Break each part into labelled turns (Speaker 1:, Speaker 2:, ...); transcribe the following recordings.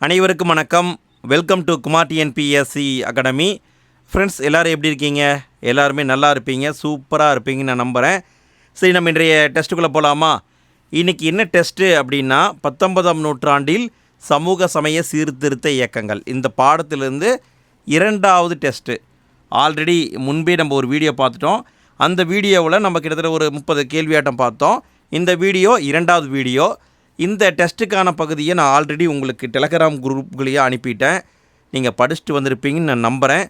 Speaker 1: அனைவருக்கும் வணக்கம். Welcome to Kumar TNPSC academy. Friends, எல்லோரும் எப்படி இருக்கீங்க? எல்லாருமே நல்லா இருப்பீங்க, சூப்பராக இருப்பீங்கன்னு நான் நம்புகிறேன். சரி, நம்ம இன்றைய டெஸ்ட்டுக்குள்ளே போகலாமா? இன்றைக்கி என்ன டெஸ்ட்டு அப்படின்னா, 19ஆம் நூற்றாண்டில் சமூக சமய சீர்திருத்த இயக்கங்கள், இந்த பாடத்திலிருந்து 2வது டெஸ்ட்டு. ஆல்ரெடி முன்பே நம்ம ஒரு வீடியோ பார்த்துட்டோம். அந்த வீடியோவில் நம்ம கிட்டத்தட்ட ஒரு 30 கேள்வியாட்டம் பார்த்தோம். இந்த வீடியோ 2வது வீடியோ. இந்த டெஸ்ட்டுக்கான பகுதியை நான் ஆல்ரெடி உங்களுக்கு டெலகிராம் குரூப்களையே அனுப்பிட்டேன். நீங்கள் படிச்சுட்டு வந்திருப்பீங்கன்னு நான் நம்புகிறேன்.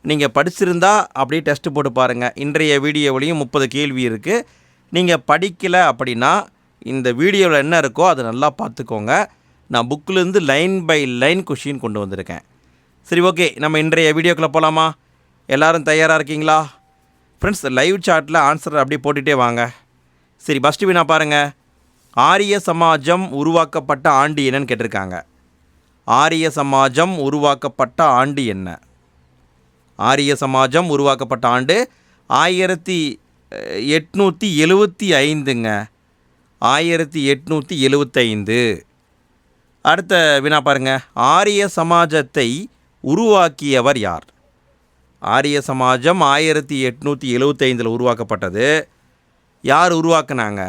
Speaker 1: நீங்கள் படிச்சிருந்தா அப்படியே டெஸ்ட்டு போட்டு பாருங்கள். இன்றைய வீடியோவிலையும் 30 கேள்வி இருக்குது. நீங்கள் படிக்கலை அப்படின்னா இந்த வீடியோவில் என்ன இருக்கோ அதை நல்லா பார்த்துக்கோங்க. நான் புக்கிலேருந்து லைன் பை லைன் கொஷின் கொண்டு வந்திருக்கேன். சரி, ஓகே, நம்ம இன்றைய வீடியோக்குள்ளே போகலாமா? எல்லோரும் தயாராக இருக்கீங்களா? ஃப்ரெண்ட்ஸ், லைவ் சாட்டில் ஆன்சர் அப்படியே போட்டுகிட்டே வாங்க. சரி, ஃபஸ்ட்டு வினா பாருங்கள். ஆரிய சமாஜம் உருவாக்கப்பட்ட ஆண்டு என்னன்னு கேட்டிருக்காங்க. ஆரிய சமாஜம் உருவாக்கப்பட்ட ஆண்டு என்ன? ஆரிய சமாஜம் உருவாக்கப்பட்ட ஆண்டு 1875ங்க. 1875. அடுத்த வினா பாருங்கள். ஆரிய சமாஜத்தை உருவாக்கியவர் யார்? ஆரிய சமாஜம் 1875 உருவாக்கப்பட்டது. யார் உருவாக்குனாங்க?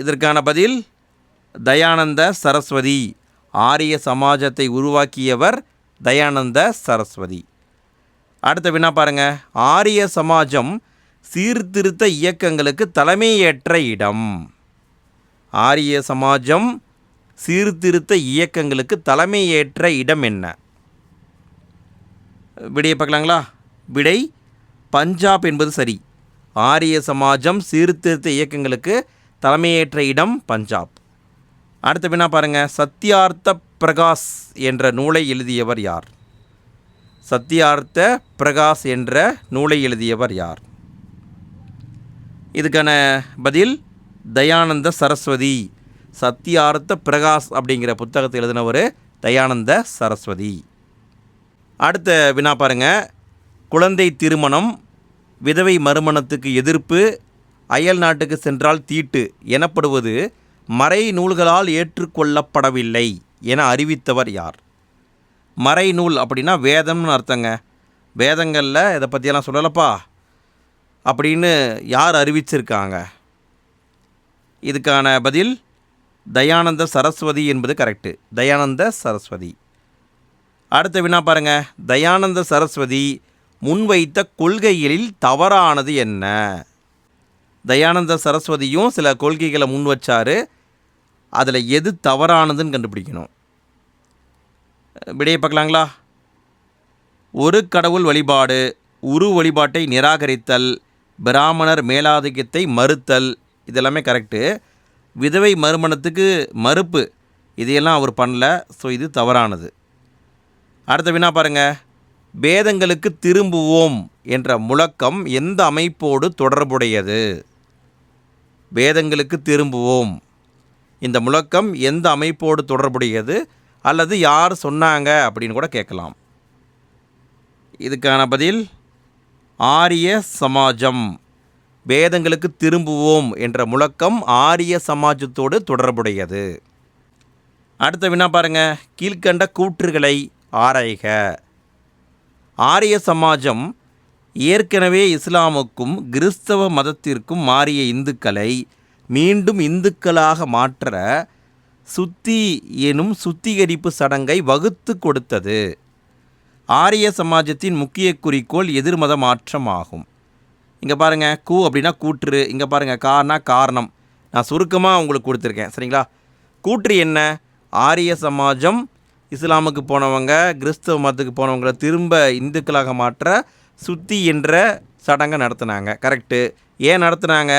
Speaker 1: இதற்கான பதில் தயானந்த சரஸ்வதி. ஆரிய சமாஜத்தை உருவாக்கியவர் தயானந்த சரஸ்வதி. அடுத்த வினா பாருங்கள். ஆரிய சமாஜம் சீர்திருத்த இயக்கங்களுக்கு தலைமையேற்ற இடம். ஆரிய சமாஜம் சீர்திருத்த இயக்கங்களுக்கு தலைமையேற்ற இடம் என்ன? விடையை பார்க்கலாங்களா? விடை பஞ்சாப் என்பது சரி. ஆரிய சமாஜம் சீர்திருத்த இயக்கங்களுக்கு தலைமையேற்ற இடம் பஞ்சாப். அடுத்த வினா பாருங்கள். சத்யார்த்த பிரகாஷ் என்ற நூலை எழுதியவர் யார்? சத்யார்த்த பிரகாஷ் என்ற நூலை எழுதியவர் யார்? இதுக்கான பதில் தயானந்த சரஸ்வதி. சத்யார்த்த பிரகாஷ் அப்படிங்கிற புத்தகத்தை எழுதினவர் தயானந்த சரஸ்வதி. அடுத்த வினா பாருங்கள். குழந்தை திருமணம், விதவை மறுமணத்துக்கு எதிர்ப்பு, அயல் நாட்டுக்கு சென்றால் தீட்டு எனப்படுவது மறை நூல்களால் ஏற்றுக்கொள்ளப்படவில்லை என அறிவித்தவர் யார்? மறை நூல் அப்படின்னா வேதம்னு அர்த்தங்க. வேதங்களில் இதை பற்றியெல்லாம் சொல்லலப்பா அப்படின்னு யார் அறிவிச்சிருக்காங்க? இதுக்கான பதில் தயானந்த சரஸ்வதி என்பது கரெக்டு. தயானந்த சரஸ்வதி. அடுத்த வினா பாருங்கள். தயானந்த சரஸ்வதி முன்வைத்த கொள்கைகளில் தவறானது என்ன? தயானந்த சரஸ்வதியும் சில கொள்கைகளை முன் வச்சார். அதில் எது தவறானதுன்னு கண்டுபிடிக்கணும். விடையை பார்க்கலாங்களா? ஒரு கடவுள் வழிபாடு, உரு வழிபாட்டை நிராகரித்தல், பிராமணர் மேலாதிக்கத்தை மறுத்தல், இதெல்லாமே கரெக்டு. விதவை மறுமணத்துக்கு மறுப்பு, இதையெல்லாம் அவர் பண்ணல. ஸோ இது தவறானது. அடுத்த வினா பாருங்கள். வேதங்களுக்கு திரும்புவோம் என்ற முழக்கம் எந்த அமைப்போடு தொடர்புடையது? வேதங்களுக்கு திரும்புவோம், இந்த முழக்கம் எந்த அமைப்போடு தொடர்புடையது அல்லது யார் சொன்னாங்க அப்படின்னு கூட கேட்கலாம். இதுக்கான பதில் ஆரிய சமாஜம். வேதங்களுக்கு திரும்புவோம் என்ற முழக்கம் ஆரிய சமாஜத்தோடு தொடர்புடையது. அடுத்த வினா பாருங்கள். கீழ்கண்ட கூற்றுகளை ஆராய்க. ஆரிய சமாஜம் ஏற்கனவே இஸ்லாமுக்கும் கிறிஸ்தவ மதத்திற்கும் மாறிய இந்துக்களை மீண்டும் இந்துக்களாக மாற்ற சுத்தி எனும் சுத்திகரிப்பு சடங்கை வகுத்து கொடுத்தது. ஆரிய சமாஜத்தின் முக்கிய குறிக்கோள் எதிர்மத மாற்றம் ஆகும். இங்கே பாருங்கள், கூ அப்படின்னா கூற்று, இங்கே பாருங்கள் கார்னா காரணம். நான் சுருக்கமாக உங்களுக்கு கொடுத்துருக்கேன், சரிங்களா? கூற்று என்ன? ஆரிய சமாஜம் இஸ்லாமுக்கு போனவங்க கிறிஸ்தவ மதத்துக்கு போனவங்களை திரும்ப இந்துக்களாக மாற்ற சுத்தி என்ற சடங்கை நடத்தினாங்க. கரெக்டு. ஏன் நடத்தினாங்க?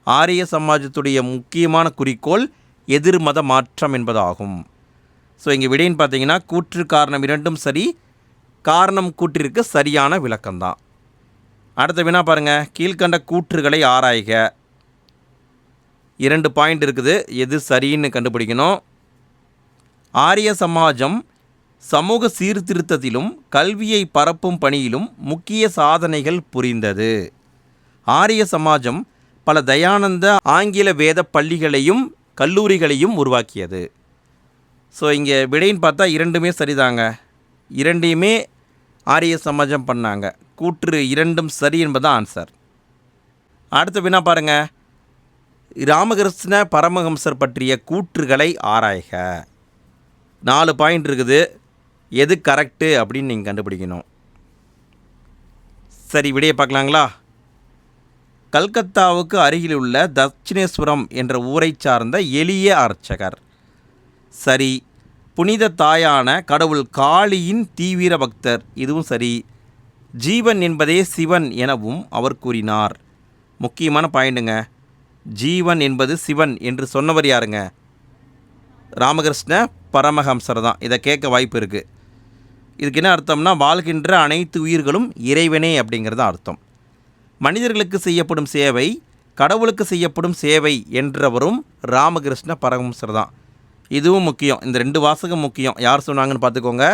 Speaker 1: ஆரிய சமாஜத்துடைய முக்கியமான குறிக்கோள் எதிர்மத மாற்றம் என்பதாகும். ஸோ இங்கே விடைன்னு பார்த்தீங்கன்னா கூற்று காரணம் இரண்டும் சரி. காரணம் கூற்றிற்கு சரியான விளக்கம்தான். அடுத்த வினா பாருங்கள். கீழ்கண்ட கூற்றுகளை ஆராய்க. 2 பாயிண்ட் இருக்குது, எது சரின்னு கண்டுபிடிக்கணும். ஆரிய சமாஜம் சமூக சீர்திருத்தத்திலும் கல்வியை பரப்பும் பணியிலும் முக்கிய சாதனைகள் புரிந்தது. ஆரிய சமாஜம் பல தயானந்த ஆங்கில வேத பள்ளிகளையும் கல்லூரிகளையும் உருவாக்கியது. ஸோ இங்கே விடைன்னு பார்த்தா இரண்டுமே சரிதாங்க. இரண்டையுமே ஆரிய சமாஜம் பண்ணாங்க. கூற்று இரண்டும் சரி என்பதுதான் ஆன்சர். அடுத்த வினா பாருங்கள். ராமகிருஷ்ண பரமஹம்சர் பற்றிய கூற்றுகளை ஆராய்க. 4 பாயிண்ட் இருக்குது. எது கரெக்டு அப்படின்னு நீங்கள் கண்டுபிடிக்கணும். சரி, விடையை பார்க்கலாங்களா? கல்கத்தாவுக்கு அருகில் உள்ள தட்சிணேஸ்வரம் என்ற ஊரை சார்ந்த எளிய அர்ச்சகர். சரி. புனித தாயான கடவுள் காளியின் தீவிர பக்தர். இதுவும் சரி. ஜீவன் என்பதே சிவன் எனவும் அவர் கூறினார். முக்கியமான பாயிண்ட்டுங்க. ஜீவன் என்பது சிவன் என்று சொன்னவர் யாருங்க? ராமகிருஷ்ண பரமஹம்சர் தான். இதை கேட்க வாய்ப்பு இருக்குது. இதுக்கு என்ன அர்த்தம்னா, வாழ்கின்ற அனைத்து உயிர்களும் இறைவனே அப்படிங்கிறது அர்த்தம். மனிதர்களுக்கு செய்யப்படும் சேவை கடவுளுக்கு செய்யப்படும் சேவை என்றவரும் ராமகிருஷ்ண பரமஹம்சர் தான். இதுவும் முக்கியம். இந்த 2 வாசகம் முக்கியம். யார் சொன்னாங்கன்னு பார்த்துக்கோங்க.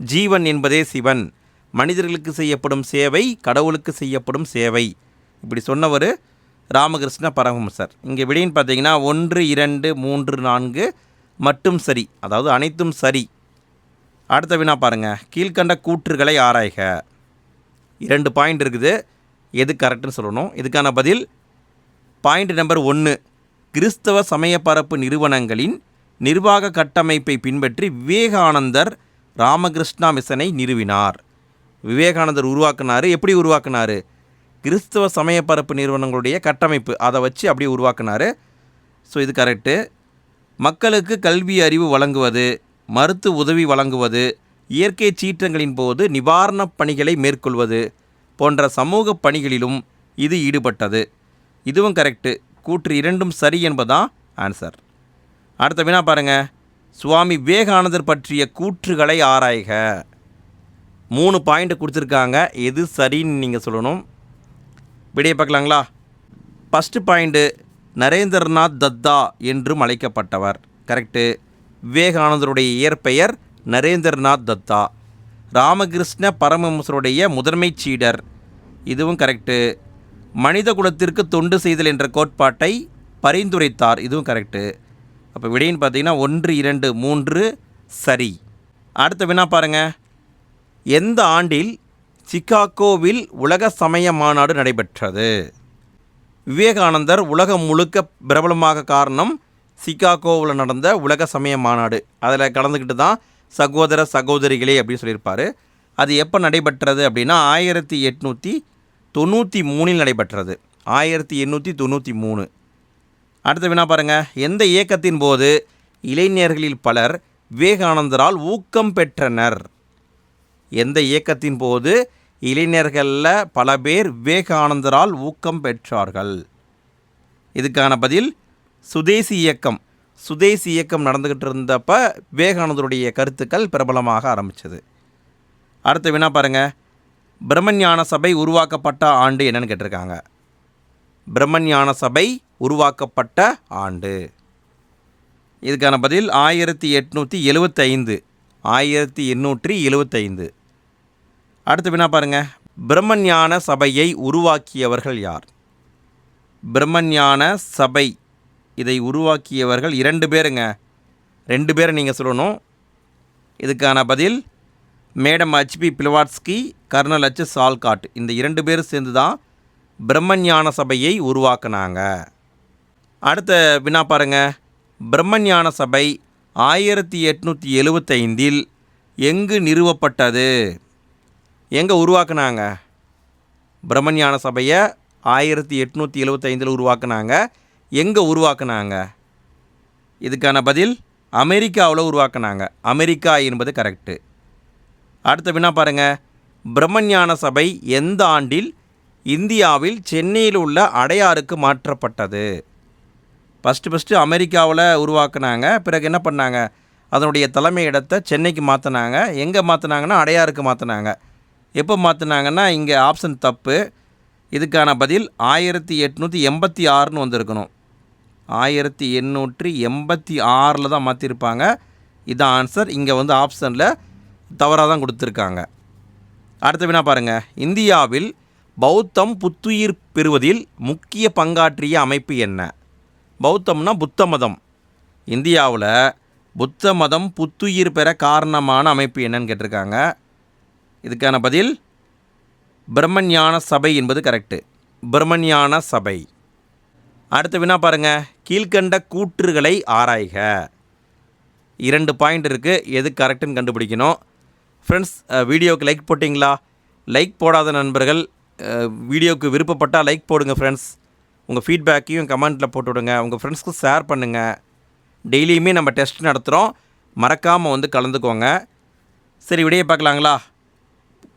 Speaker 1: ஜீவன் என்பதே சிவன், மனிதர்களுக்கு செய்யப்படும் சேவை கடவுளுக்கு செய்யப்படும் சேவை, இப்படி சொன்னவர் ராமகிருஷ்ண பரமஹம்சர். இங்கே விடைன்னு பார்த்தீங்கன்னா 1, 2, 3, 4 மட்டும் சரி, அதாவது அனைத்தும் சரி. அடுத்த வினா பாருங்கள். கீழ்கண்ட கூற்றுகளை ஆராய்க. 2 பாயிண்ட் இருக்குது. எது கரெக்டுன்னு சொல்லணும். இதுக்கான பதில் பாயிண்ட் நம்பர் 1. கிறிஸ்தவ சமய பரப்பு நிறுவனங்களின் நிர்வாக கட்டமைப்பை பின்பற்றி விவேகானந்தர் ராமகிருஷ்ணா மிஷனை நிறுவினார். விவேகானந்தர் உருவாக்குனார். எப்படி உருவாக்குனார்? கிறிஸ்தவ சமய பரப்பு நிறுவனங்களுடைய கட்டமைப்பு அதை வச்சு அப்படியே உருவாக்குனார். ஸோ இது கரெக்டு. மக்களுக்கு கல்வி அறிவு வழங்குவது, மருத்துவ உதவி வழங்குவது, இயற்கை சீற்றங்களின் போது நிவாரணப் பணிகளை மேற்கொள்வது போன்ற சமூக பணிகளிலும் இது ஈடுபட்டது. இதுவும் கரெக்டு. கூற்று இரண்டும் சரி என்பதுதான் ஆன்சர். அடுத்த வினா பாருங்கள். சுவாமி விவேகானந்தர் பற்றிய கூற்றுகளை ஆராய்க. 3 பாயிண்ட் கொடுத்துருக்காங்க. எது சரின்னு நீங்கள் சொல்லணும். விடையை பார்க்கலாங்களா? ஃபஸ்ட்டு பாயிண்ட்டு, நரேந்திரநாத் தத்தா என்றும் அழைக்கப்பட்டவர். கரெக்டு. விவேகானந்தருடைய இயற்பெயர் நரேந்திரநாத் தத்தா. ராமகிருஷ்ண பரமஹம்சருடைய முதன்மை சீடர். இதுவும் கரெக்டு. மனித குலத்திற்கு தொண்டு செய்தல் என்ற கோட்பாட்டை பரிந்துரைத்தார். இதுவும் கரெக்டு. அப்போ விடைன்னு பார்த்தீங்கன்னா 1, 2, 3 சரி. அடுத்த வினா பாருங்கள். எந்த ஆண்டில் சிகாகோவில் உலக சமய மாநாடு நடைபெற்றது? விவேகானந்தர் உலகம் முழுக்க பிரபலமாக காரணம் சிகாகோவில் நடந்த உலக சமய மாநாடு. அதில் கலந்துக்கிட்டு தான் சகோதர சகோதரிகளே அப்படின்னு சொல்லியிருப்பார். அது எப்போ நடைபெற்றது அப்படின்னா 1893 நடைபெற்றது. 1893. அடுத்த வினா பாருங்கள். எந்த இயக்கத்தின் போது இளைஞர்களில் பலர் விவேகானந்தரால் ஊக்கம் பெற்றனர்? எந்த இயக்கத்தின் போது இளைஞர்களில் பல பேர் விவேகானந்தரால் ஊக்கம் பெற்றார்கள்? இதுக்கான பதில் சுதேசி இயக்கம். சுதேசி இயக்கம் நடந்துக்கிட்டு இருந்தப்ப விவேகானந்தருடைய கருத்துக்கள் பிரபலமாக ஆரம்பித்தது. அடுத்த வினா பாருங்கள். பிரம்மஞான சபை உருவாக்கப்பட்ட ஆண்டு என்னன்னு கேட்டிருக்காங்க. பிரம்மஞான சபை உருவாக்கப்பட்ட ஆண்டு. இதுக்கான பதில் 1875. 1875. அடுத்த வினா பாருங்கள். பிரம்மஞான சபையை உருவாக்கியவர்கள் யார்? பிரம்மஞான சபை இதை உருவாக்கியவர்கள் 2 பேருங்க. 2 பேரை நீங்கள் சொல்லணும். இதுக்கான பதில் madam HP Blavatsky, colonel H Olcott. இந்த 2 பேரும் சேர்ந்து தான் பிரம்மஞான சபையை உருவாக்குனாங்க. அடுத்த வினா பாருங்கள். பிரம்மஞான சபை 1875 எங்கு நிறுவப்பட்டது? எங்கே உருவாக்குனாங்க? பிரம்மஞான சபையை 1875 உருவாக்குனாங்க. எங்கே உருவாக்குனாங்க? இதுக்கான பதில் அமெரிக்காவில் உருவாக்குனாங்க. அமெரிக்கா என்பது கரெக்டு. அடுத்த வினா பாருங்கள். பிரம்மஞான சபை எந்த ஆண்டில் இந்தியாவில் சென்னையில் உள்ள அடையாருக்கு மாற்றப்பட்டது? ஃபஸ்ட்டு அமெரிக்காவில் உருவாக்குனாங்க. பிறகு என்ன பண்ணாங்க? அதனுடைய தலைமை இடத்தை சென்னைக்கு மாற்றினாங்க. எங்கே மாற்றினாங்கன்னா அடையாருக்கு மாற்றினாங்க. எப்போ மாற்றினாங்கன்னா இங்கே ஆப்ஷன் தப்பு. இதுக்கான பதில் 1886 வந்திருக்கணும். 1886 தான் மாற்றிருப்பாங்க. இதான் ஆன்சர். இங்கே ஆப்ஷனில் தவறாக தான் கொடுத்துருக்காங்க. அடுத்த வினா பாருங்கள். இந்தியாவில் பௌத்தம் புத்துயிர் பெறுவதில் முக்கிய பங்காற்றிய அமைப்பு என்ன? பௌத்தம்னா புத்த மதம். இந்தியாவில் புத்த மதம் புத்துயிர் பெற காரணமான அமைப்பு என்னன்னு கேட்டிருக்காங்க. இதுக்கான பதில் பிரம்மஞான சபை என்பது கரெக்டு. பிரம்மஞான சபை. அடுத்த வினா பாருங்கள். கீழ்கண்ட கூற்றுகளை ஆராய்க. 2 பாயிண்ட் இருக்குது, எது கரெக்டுன்னு கண்டுபிடிக்கணும். ஃப்ரெண்ட்ஸ், வீடியோவுக்கு லைக் போட்டிங்களா? லைக் போடாத நண்பர்கள் வீடியோவுக்கு விருப்பப்பட்டால் லைக் போடுங்க ஃப்ரெண்ட்ஸ். உங்கள் ஃபீட்பேக்கையும் கமெண்ட்டில் போட்டு விடுங்க. உங்கள் ஃப்ரெண்ட்ஸ்க்கு ஷேர் பண்ணுங்கள். டெய்லியுமே நம்ம டெஸ்ட் நடத்துகிறோம், மறக்காமல் கலந்துக்கோங்க. சரி, விடையை பார்க்கலாங்களா?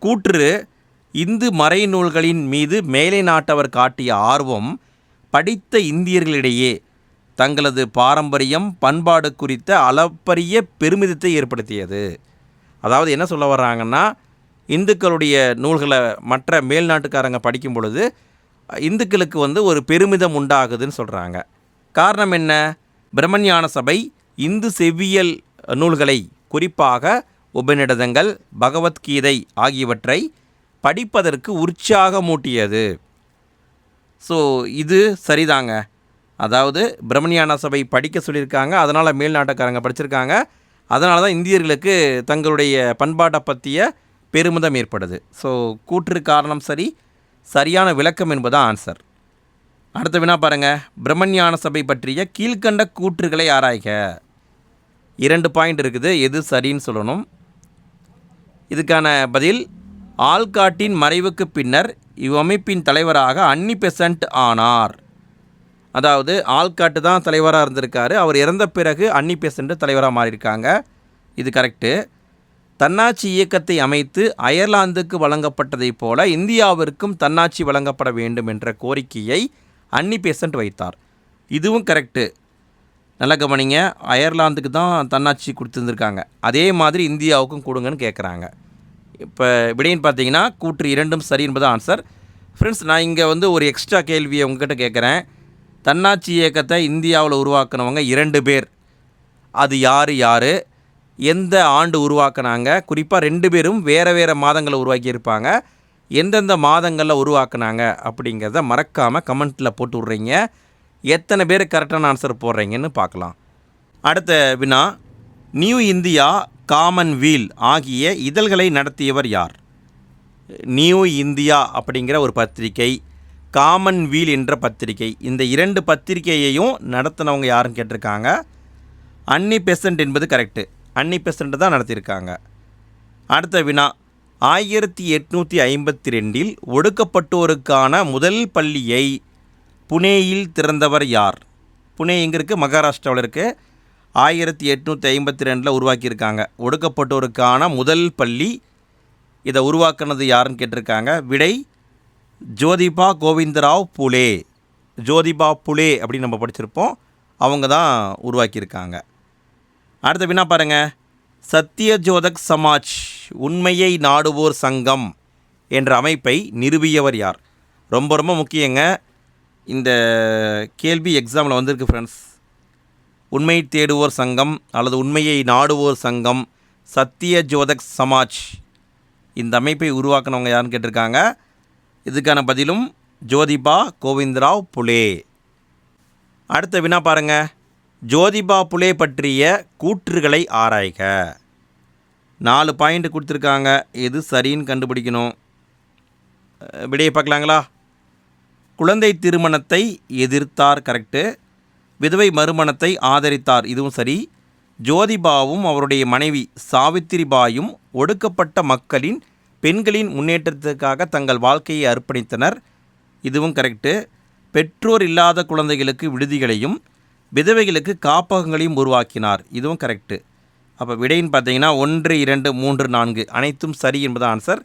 Speaker 1: கூற்று: இந்து மறைநூல்களின் மீது மேலை நாட்டவர் காட்டிய ஆர்வம் படித்த இந்தியர்களிடையே தங்களது பாரம்பரியம் பண்பாடு குறித்த அளப்பரிய பெருமிதத்தை ஏற்படுத்தியது. அதாவது என்ன சொல்ல வர்றாங்கன்னா, இந்துக்களுடைய நூல்களை மற்ற மேல்நாட்டுக்காரங்க படிக்கும் பொழுது இந்துக்களுக்கு ஒரு பெருமிதம் உண்டாகுதுன்னு சொல்கிறாங்க. காரணம் என்ன? பிரம்மஞான சபை இந்து செவ்வியல் நூல்களை, குறிப்பாக உபநிடதங்கள், பகவத்கீதை ஆகியவற்றை படிப்பதற்கு உற்சாகமூட்டியது. ஸோ இது சரிதாங்க. அதாவது பிரம்மஞான சபை படிக்க சொல்லியிருக்காங்க, அதனால் மேல்நாட்டுக்காரங்க படிச்சிருக்காங்க. அதனால தான் இந்தியர்களுக்கு தங்களுடைய பண்பாட்டை பற்றிய பெருமிதம் ஏற்படுது. ஸோ கூற்று காரணம் சரி, சரியான விளக்கம் என்பது ஆன்சர். அடுத்த வினா பாருங்கள். பிரம்மஞான சபை பற்றிய கீழ்கண்ட கூற்றுகளை ஆராய்க. 2 பாயிண்ட் இருக்குது, எது சரின்னு சொல்லணும். இதுக்கான பதில்: ஆல்காட்டின் மறைவுக்கு பின்னர் இவ்வமைப்பின் தலைவராக அன்னி பெசன்ட் ஆனார். அதாவது ஆல்காட்டு தான் தலைவராக இருந்திருக்காரு, அவர் இறந்த பிறகு அன்னி பெசன்ட் தலைவராக மாறியிருக்காங்க. இது கரெக்டு. தன்னாட்சி இயக்கத்தை அமைத்து அயர்லாந்துக்கு வழங்கப்பட்டதைப் போல இந்தியாவிற்கும் தன்னாட்சி வழங்கப்பட வேண்டும் என்ற கோரிக்கையை அன்னி பெசன்ட் வைத்தார். இதுவும் கரெக்டு. நல்ல கவனிங்க, அயர்லாந்துக்கு தான் தன்னாட்சி கொடுத்துருந்துருக்காங்க, அதே மாதிரி இந்தியாவுக்கும் கொடுங்கன்னு கேட்குறாங்க. இப்போ விடைன்னு பார்த்தீங்கன்னா கூற்று 2ம் சரி என்பது ஆன்சர். ஃப்ரெண்ட்ஸ், நான் இங்கே ஒரு எக்ஸ்ட்ரா கேள்வியை உங்ககிட்ட கேட்குறேன். தன்னாட்சி இயக்கத்தை இந்தியாவில் உருவாக்கினவங்க 2 பேர். அது யார், எந்த ஆண்டு உருவாக்குனாங்க? குறிப்பாக 2 பேரும் வேறு வேறு மாதங்களில் உருவாக்கியிருப்பாங்க. எந்தெந்த மாதங்களில் உருவாக்குனாங்க அப்படிங்கிறத மறக்காமல் கமெண்ட்டில் போட்டு விட்றீங்க. எத்தனை பேர் கரெக்டான ஆன்சர் போடுறீங்கன்னு பார்க்கலாம். அடுத்த வினா: நியூ இந்தியா, காமன்வீல் ஆகிய இதழ்களை நடத்தியவர் யார்? நியூ இந்தியா அப்படிங்கிற ஒரு பத்திரிகை, காமன்வீல் என்ற பத்திரிகை, இந்த 2 பத்திரிகையையும் நடத்தினவங்க யாருன்னு கேட்டிருக்காங்க. அன்னி பெசன்ட் என்பது கரெக்டு. அன்னி பெசன்ட் தான் நடத்தியிருக்காங்க. அடுத்த வினா: 1852 ஒடுக்கப்பட்டோருக்கான முதல் பள்ளியை புனேயில் திறந்தவர் யார்? புனே எங்கே இருக்குது? மகாராஷ்டிராவில் இருக்குது. 1852 உருவாக்கியிருக்காங்க ஒடுக்கப்பட்டோருக்கான முதல் பள்ளி. இதை உருவாக்குனது யாருன்னு கேட்டிருக்காங்க. விடை: ஜோதிபா கோவிந்தராவ் புலே. ஜோதிபா புலே அப்படின்னு நம்ம படிச்சிருப்போம், அவங்க தான் உருவாக்கியிருக்காங்க. அடுத்த வினா பாருங்கள். சத்யஜோதக் சமாஜ், உண்மையை நாடுவோர் சங்கம் என்ற அமைப்பை நிறுவியவர் யார்? ரொம்ப ரொம்ப முக்கியங்க. இந்த கேள்வி எக்ஸாமில் வந்திருக்கு ஃப்ரெண்ட்ஸ். உண்மை தேடுவோர் சங்கம் அல்லது உண்மையை நாடுவோர் சங்கம், சத்யஜோதக் சமாஜ், இந்த அமைப்பை உருவாக்கினவங்க யாருன்னு கேட்டிருக்காங்க. இதுக்கான பதிலும் ஜோதிபா கோவிந்தராவ் புலே. அடுத்த வினா பாருங்கள். ஜோதிபா புலே பற்றிய கூற்றுகளை ஆராய்க. 4 பாயிண்ட் கொடுத்துருக்காங்க, எது சரின்னு கண்டுபிடிக்கணும். விடையை பார்க்கலாங்களா? குழந்தை திருமணத்தை எதிர்த்தார், கரெக்டு. விதவை மறுமணத்தை ஆதரித்தார், இதுவும் சரி. ஜோதிபாவும் அவருடைய மனைவி சாவித்திரிபாயும் ஒடுக்கப்பட்ட மக்களின் பெண்களின் முன்னேற்றத்துக்காக தங்கள் வாழ்க்கையை அர்ப்பணித்தனர், இதுவும் கரெக்டு. பெற்றோர் இல்லாத குழந்தைகளுக்கு விடுதிகளையும் விதவைகளுக்கு காப்பகங்களையும் உருவாக்கினார், இதுவும் கரெக்டு. அப்போ விடைன்னு பார்த்தீங்கன்னா 1, 2, 3, 4 அனைத்தும் சரி என்பது ஆன்சர்.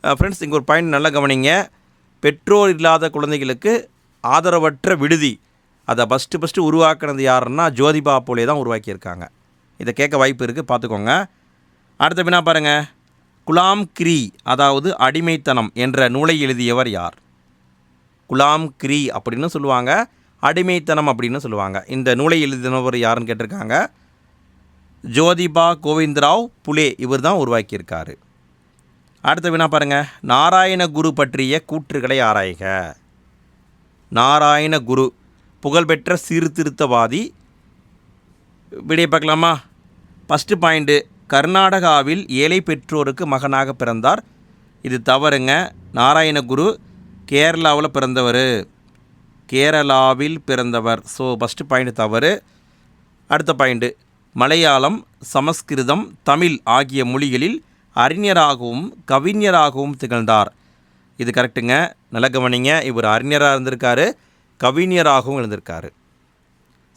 Speaker 1: ஃப்ரெண்ட்ஸ், இங்கே ஒரு பாயிண்ட் நல்லா கவனிங்க. பெற்றோர் இல்லாத குழந்தைகளுக்கு ஆதரவற்ற விடுதி, அதை ஃபஸ்ட்டு உருவாக்குனது யாருன்னா ஜோதிபா புலே தான் உருவாக்கியிருக்காங்க. இதை கேட்க வாய்ப்பு இருக்குது, பார்த்துக்கோங்க. அடுத்த வினா பாருங்கள். குலாம் கிரி, அதாவது அடிமைத்தனம் என்ற நூலை எழுதியவர் யார்? குலாம் கிரி அப்படின்னு சொல்லுவாங்க, அடிமைத்தனம் அப்படின்னு சொல்லுவாங்க. இந்த நூலை எழுதினவர் யாருன்னு கேட்டிருக்காங்க. ஜோதிபா கோவிந்தராவ் புலே, இவர் தான் உருவாக்கியிருக்காரு. அடுத்த வினா பாருங்கள். நாராயணகுரு பற்றிய கூற்றுகளை ஆராய்க. நாராயணகுரு புகழ்பெற்ற சீர்திருத்தவாதி. விடையை பார்க்கலாமா? ஃபஸ்ட்டு பாயிண்ட்டு, கர்நாடகாவில் ஏழை பெற்றோருக்கு மகனாக பிறந்தார். இது தவறுங்க. நாராயணகுரு கேரளாவில் பிறந்தவர். ஸோ ஃபஸ்ட்டு பாயிண்ட் தவறு. அடுத்த பாயிண்ட்டு, மலையாளம், சமஸ்கிருதம், தமிழ் ஆகிய மொழிகளில் அறிஞராகவும் கவிஞராகவும் திகழ்ந்தார். இது கரெக்டுங்க. நல்ல கவனிங்க. இவர் அறிஞராக இருந்திருக்காரு, கவிஞராகவும் இருந்திருக்காரு.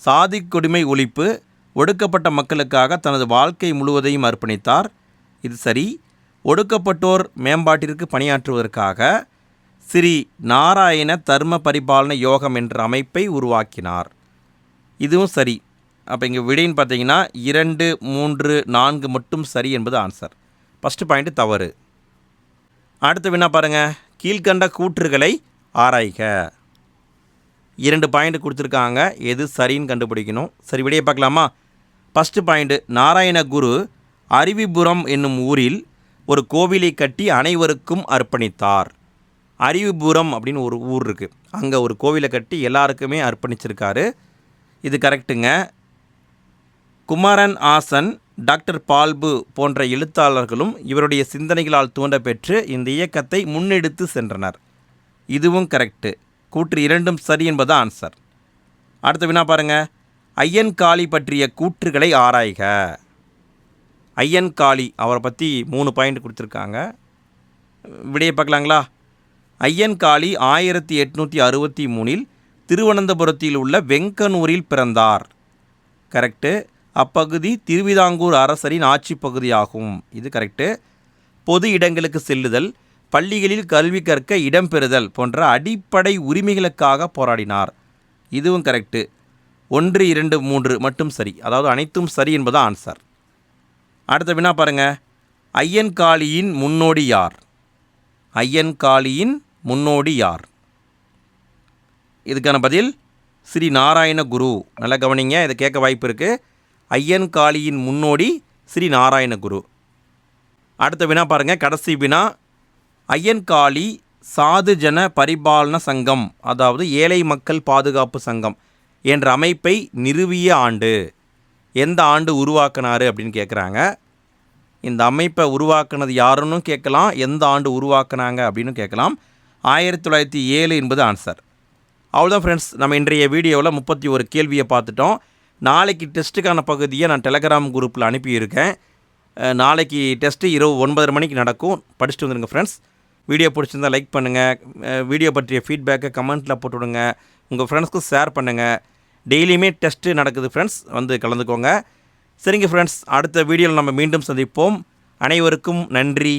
Speaker 1: சாதி கொடுமை ஒழிப்பு, ஒடுக்கப்பட்ட மக்களுக்காக தனது வாழ்க்கை முழுவதையும் அர்ப்பணித்தார். இது சரி. ஒடுக்கப்பட்டோர் மேம்பாட்டிற்கு பணியாற்றுவதற்காக ஸ்ரீ நாராயண தர்ம பரிபாலன யோகம் என்ற அமைப்பை உருவாக்கினார். இதுவும் சரி. அப்போ இங்கே விடைன்னு பார்த்தீங்கன்னா 2, 3, 4 மட்டும் சரி என்பது ஆன்சர். ஃபஸ்ட்டு பாயிண்ட்டு தவறு. அடுத்த வினா பாருங்கள். கீழ்கண்ட கூற்றுகளை ஆராய்க. 2 பாயிண்ட் கொடுத்துருக்காங்க. எது சரின்னு கண்டுபிடிக்கணும். சரி, விடையை பார்க்கலாமா? ஃபஸ்ட்டு பாயிண்ட்டு, நாராயணகுரு அருவிபுரம் என்னும் ஊரில் ஒரு கோவிலை கட்டி அனைவருக்கும் அர்ப்பணித்தார். அருவிபுரம் அப்படின்னு ஒரு ஊர் இருக்குது. அங்கே ஒரு கோவிலை கட்டி எல்லாருக்குமே அர்ப்பணிச்சிருக்காரு. இது கரெக்டுங்க. குமரன் ஆசன், டாக்டர் பால்பு போன்ற எழுத்தாளர்களும் இவருடைய சிந்தனைகளால் தூண்ட பெற்று இந்த இயக்கத்தை முன்னெடுத்து சென்றனர். இதுவும் கரெக்டு. கூற்று 2ம் சரி என்பது ஆன்சர். அடுத்த வினா பாருங்கள். ஐயன்காளி பற்றிய கூற்றுகளை ஆராய்க. ஐயன்காளி அவரை பற்றி 3 பாயிண்ட் கொடுத்துருக்காங்க. விடையை பார்க்கலாங்களா? ஐயன்காளி 1863 திருவனந்தபுரத்தில் உள்ள வெங்கனூரில் பிறந்தார். கரெக்டு. அப்பகுதி திருவிதாங்கூர் அரசரின் ஆட்சி பகுதியாகும். இது கரெக்டு. பொது இடங்களுக்கு செல்லுதல், பள்ளிகளில் கல்வி கற்க இடம் பெறுதல் போன்ற அடிப்படை உரிமைகளுக்காக போராடினார். இதுவும் கரெக்டு. 1, 2, 3 மட்டும் சரி. அதாவது அனைத்தும் சரி என்பது ஆன்சர். அடுத்த வினா பாருங்கள். ஐயன்காளியின் முன்னோடி யார்? ஐயன்காளியின் முன்னோடி யார்? இதுக்கான பதில் ஸ்ரீ நாராயணகுரு. நல்லா கவனிங்க, இதை கேட்க வாய்ப்பு இருக்குது. ஐயன்காளியின் முன்னோடி ஸ்ரீ நாராயணகுரு. அடுத்த வினா பாருங்கள். கடைசி வினா. ஐயன்காளி சாதுஜன பரிபாலன சங்கம், அதாவது ஏழை மக்கள் பாதுகாப்பு சங்கம் என்ற அமைப்பை நிறுவிய ஆண்டு. எந்த ஆண்டு உருவாக்கினார் அப்படின்னு கேட்குறாங்க. இந்த அமைப்பை உருவாக்குனது யாருன்னு கேட்கலாம், எந்த ஆண்டு உருவாக்குனாங்க அப்படின்னு கேட்கலாம். 1907 என்பது ஆன்சர். அவ்வளோதான் ஃப்ரெண்ட்ஸ். நம்ம இன்றைய வீடியோவில் 31 கேள்வியை பார்த்துட்டோம். நாளைக்கு டெஸ்ட்டுக்கான பகுதியை நான் டெலகிராம் குரூப்பில் அனுப்பியிருக்கேன். நாளைக்கு டெஸ்ட்டு இரவு 9:30 மணிக்கு நடக்கும். படிச்சுட்டு வந்துடுங்க ஃப்ரெண்ட்ஸ். வீடியோ பிடிச்சிருந்தால் லைக் பண்ணுங்கள். வீடியோ பற்றிய ஃபீட்பேக்கை கமெண்ட்டில் போட்டுவிடுங்க. உங்கள் ஃப்ரெண்ட்ஸ்க்கு ஷேர் பண்ணுங்கள். டெய்லியுமே டெஸ்ட்டு நடக்குது ஃப்ரெண்ட்ஸ், வந்து கலந்துக்கோங்க. சரிங்க ஃப்ரெண்ட்ஸ், அடுத்த வீடியோவில் நம்ம மீண்டும் சந்திப்போம். அனைவருக்கும் நன்றி.